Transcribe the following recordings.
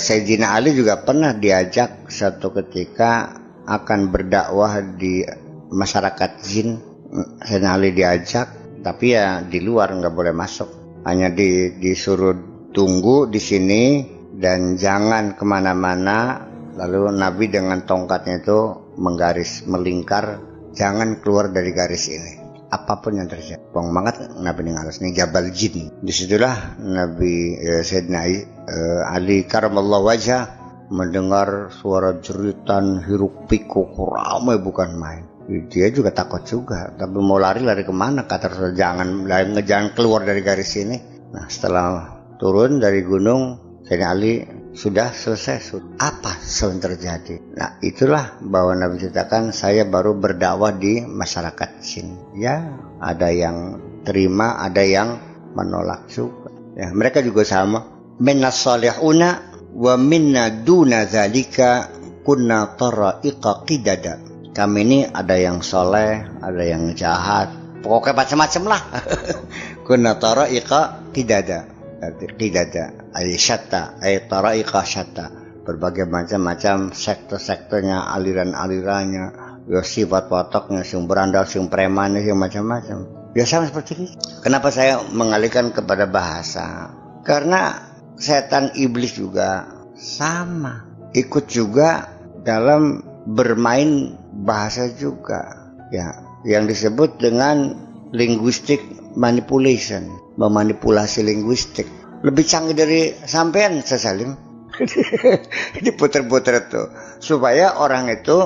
Sayyidina Ali juga pernah diajak satu ketika akan berdakwah di masyarakat jin. Sayyidina Ali diajak, tapi ya di luar, nggak boleh masuk. Hanya disuruh tunggu di sini dan jangan kemana-mana. Lalu Nabi dengan tongkatnya itu menggaris, melingkar, jangan keluar dari garis ini. Apapun yang terjadi. Bang banget Nabi ngalas nih Jabal Jin. Disitulah Nabi Sayyidina Ali karamallahu wajah mendengar suara jeritan hiruk pikuk ramai bukan main. Dia juga takut juga, tapi mau lari kemana? Kata Rasul, jangan keluar dari garis ini. Nah, setelah turun dari gunung, Sayyidina Ali sudah selesai. Apa yang terjadi? Nah, itulah bahwa Nabi ceritakan, saya baru berdakwah di masyarakat jin. Ya, ada yang terima, ada yang menolak juga. Ya, mereka juga sama. Minnas salihuna wa minna duna zalika kunna tara'iqa qidada. Kami ini ada yang soleh, ada yang jahat, pokoknya macam-macam lah. Kunna tara'iqa qidada. Qidada ay syatta ay tara'iqa syatta. Berbagai macam-macam sektor-sektornya, aliran-alirannya, ya sifat wataknya, sing berandal, sing preman, sing macam-macam. Ya sama seperti itu. Kenapa saya mengalihkan kepada bahasa? Karena setan iblis juga sama, ikut juga dalam bermain bahasa juga, ya, yang disebut dengan linguistic manipulation, memanipulasi linguistik. Lebih canggih dari sampean, Salim. Diputer-puter tuh supaya orang itu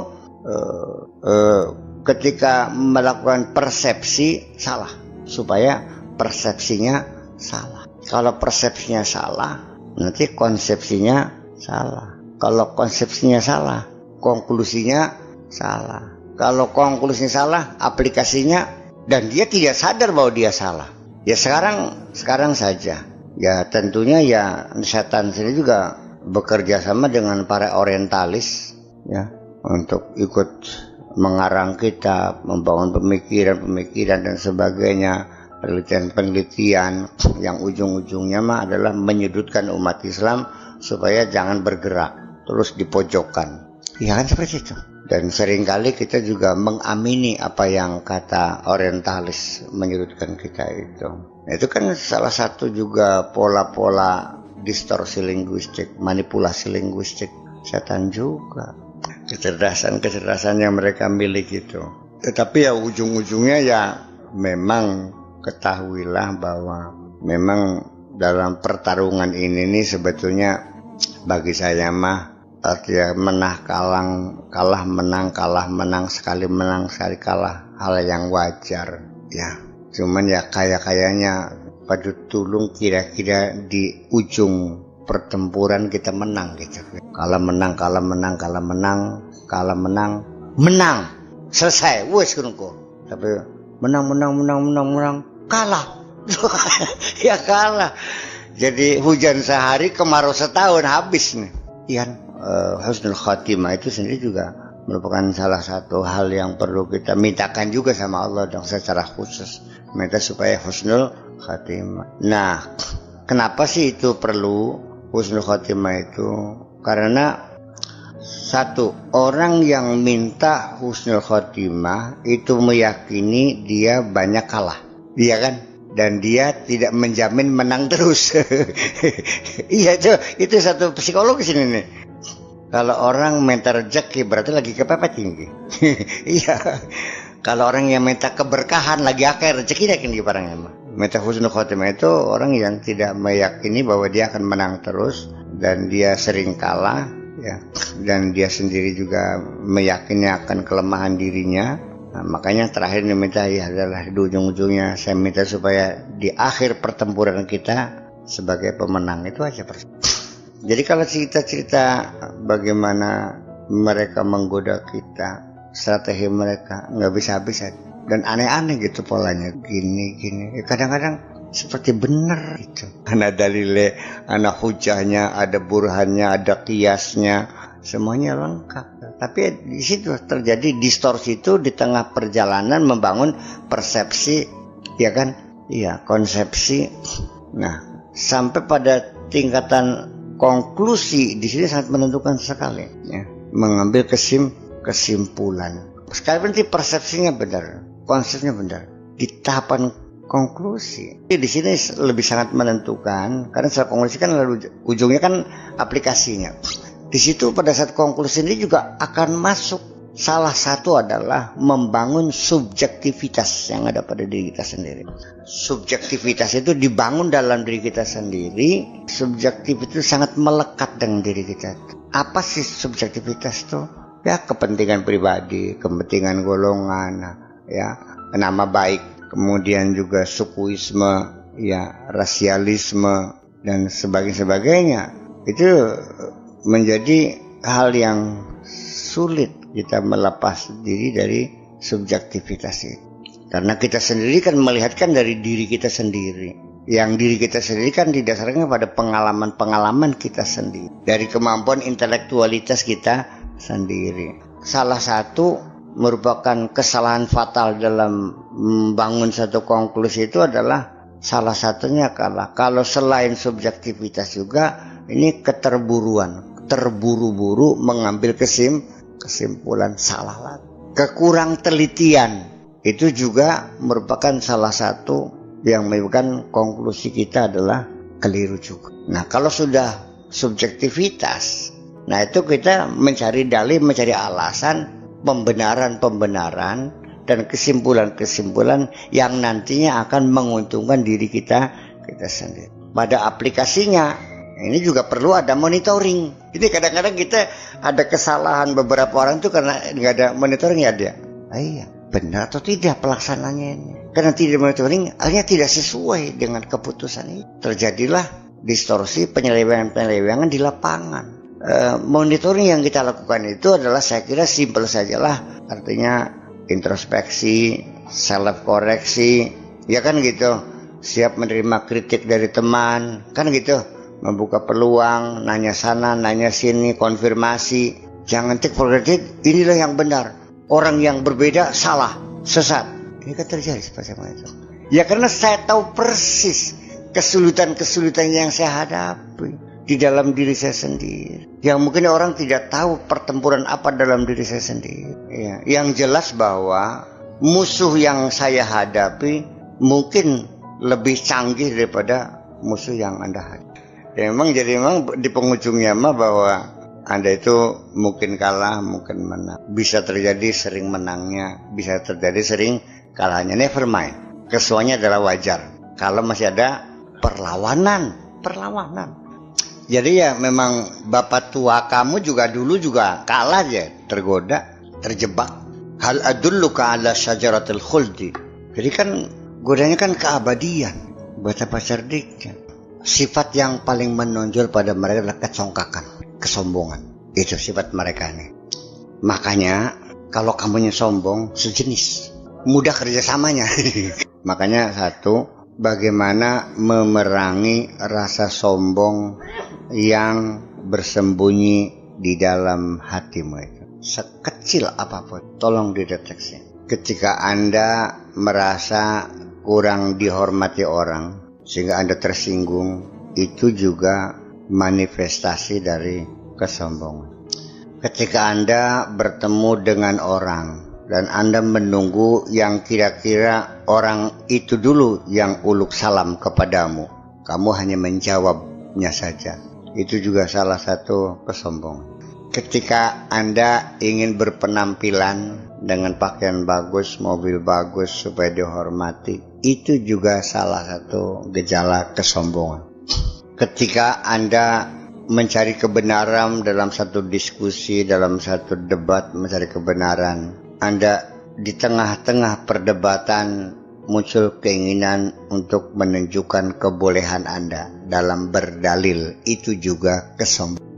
ketika melakukan persepsi salah, supaya persepsinya salah. Kalau persepsinya salah, nanti konsepsinya salah. Kalau konsepsinya salah, konklusinya salah. Kalau konklusinya salah, aplikasinya, dan dia tidak sadar bahwa dia salah. Ya sekarang saja. Ya tentunya ya setan sini juga bekerja sama dengan para orientalis, ya, untuk ikut mengarang kitab, membangun pemikiran dan sebagainya. Penelitian-penelitian yang ujung-ujungnya mah adalah menyudutkan umat Islam supaya jangan bergerak, terus dipojokkan. Ya kan seperti itu. Dan seringkali kita juga mengamini apa yang kata orientalis menyudutkan kita itu. Nah, itu kan salah satu juga pola-pola distorsi linguistik, manipulasi linguistik setan juga. Kecerdasan yang mereka miliki itu. Tetapi ya ujung-ujungnya ya memang ketahuilah bahwa memang dalam pertarungan ini nih sebetulnya bagi saya mah artinya kalah menang, sekali menang sekali kalah, hal yang wajar ya. Cuman ya kayaknya pada tulung kira-kira di ujung pertempuran kita menang gitu. Kalah menang, selesai, wes kunku. Tapi menang, kalah. Ya kalah. Jadi hujan sehari, kemarau setahun, habis nih. Iya, husnul khatimah itu sendiri juga merupakan salah satu hal yang perlu kita mintakan juga sama Allah dong, secara khusus. Minta supaya husnul khatimah. Nah, kenapa sih itu perlu husnul khatimah itu? Karena satu, orang yang minta husnul khatimah itu meyakini dia banyak kalah. Iya kan? Dan dia tidak menjamin menang terus. Iya, itu satu psikologis ini nih. Kalau orang minta rezeki berarti lagi kepepet tinggi. Iya. Kalau orang yang minta keberkahan lagi akeh rezeki yakin di barangnya mah. Minta husnul khotimah itu orang yang tidak meyakini bahwa dia akan menang terus dan dia sering kalah, ya. Dan dia sendiri juga meyakini akan kelemahan dirinya. Nah, makanya terakhir diminta ya adalah di ujung-ujungnya saya minta supaya di akhir pertempuran kita sebagai pemenang, itu aja. Jadi kalau cerita bagaimana mereka menggoda kita, strategi mereka nggak bisa habis dan aneh-aneh gitu polanya, gini kadang-kadang seperti benar itu. Ada dalilnya, ada hujahnya, ada burhannya, ada kiasnya, semuanya lengkap. Tapi di situ terjadi distorsi itu di tengah perjalanan membangun persepsi, ya kan? Iya, konsepsi. Nah, sampai pada tingkatan konklusi di sini sangat menentukan sekali, ya. Mengambil kesimpulan. Sekalipun nanti persepsinya benar, konsepnya benar, di tahapan konklusi. Di sini lebih sangat menentukan, karena setelah konklusi kan lalu ujungnya kan aplikasinya. Di situ pada saat konklusi ini juga akan masuk. Salah satu adalah membangun subjektivitas yang ada pada diri kita sendiri. Subjektivitas itu dibangun dalam diri kita sendiri. Subjektif itu sangat melekat dengan diri kita. Apa sih subjektivitas itu? Ya, kepentingan pribadi, kepentingan golongan, ya, nama baik, kemudian juga sukuisme, ya, rasialisme dan sebagainya. Itu menjadi hal yang sulit kita melepas diri dari subjektivitas itu. Karena kita sendiri kan melihatkan dari diri kita sendiri. Yang diri kita sendiri kan didasarkan pada pengalaman-pengalaman kita sendiri. Dari kemampuan intelektualitas kita sendiri. Salah satu merupakan kesalahan fatal dalam membangun satu konklusi itu adalah salah satunya kalau selain subjektivitas juga ini keterburuan. Terburu-buru mengambil kesimpulan salah lagi. Kekurang telitian itu juga merupakan salah satu yang menyebabkan konklusi kita adalah keliru juga. Nah, kalau sudah subjektivitas, nah itu kita mencari dalih, mencari alasan, pembenaran dan kesimpulan-kesimpulan yang nantinya akan menguntungkan diri kita sendiri. Pada aplikasinya ini juga perlu ada monitoring. Ini kadang-kadang kita ada kesalahan beberapa orang itu karena nggak ada monitoring, ya dia. Iya, benar atau tidak pelaksananya ini? Karena tidak monitoring, akhirnya tidak sesuai dengan keputusan itu. Terjadilah distorsi, penyelewengan di lapangan. Monitoring yang kita lakukan itu adalah, saya kira simpel sajalah, artinya introspeksi, self koreksi, ya kan gitu. Siap menerima kritik dari teman, kan gitu. Membuka peluang, nanya sana, nanya sini, konfirmasi. Jangan take for granted, inilah yang benar. Orang yang berbeda salah, sesat. Ini kan terjadi seperti itu. Ya karena saya tahu persis kesulitan-kesulitan yang saya hadapi di dalam diri saya sendiri. Yang mungkin orang tidak tahu pertempuran apa dalam diri saya sendiri. Ya, yang jelas bahwa musuh yang saya hadapi mungkin lebih canggih daripada musuh yang Anda hadapi. Ya, memang di penghujungnya bahwa Anda itu mungkin kalah, mungkin menang. Bisa terjadi sering menangnya, bisa terjadi sering kalahnya. Never mind. Kesemuanya adalah wajar. Kalau masih ada perlawanan. Jadi ya memang bapak tua kamu juga dulu juga kalah aja, tergoda, terjebak. Hal adulluka ala syajaratil khuldi. Jadi kan godanya kan keabadian. Betapa cerdiknya. Sifat yang paling menonjol pada mereka adalah kecongkakan, kesombongan. Itu sifat mereka ini. Makanya kalau kamunya sombong, sejenis, mudah kerjasamanya. Makanya satu, bagaimana memerangi rasa sombong yang bersembunyi di dalam hatimu itu. Sekecil apapun, tolong dideteksi. Ketika Anda merasa kurang dihormati orang, sehingga Anda tersinggung, itu juga manifestasi dari kesombongan. Ketika Anda bertemu dengan orang dan Anda menunggu yang kira-kira orang itu dulu yang uluk salam kepadamu, kamu hanya menjawabnya saja, itu juga salah satu kesombongan. Ketika Anda ingin berpenampilan dengan pakaian bagus, mobil bagus supaya dihormati, itu juga salah satu gejala kesombongan. Ketika Anda mencari kebenaran dalam satu diskusi, dalam satu debat, mencari kebenaran, Anda di tengah-tengah perdebatan muncul keinginan untuk menunjukkan kebolehan Anda dalam berdalil, itu juga kesombongan.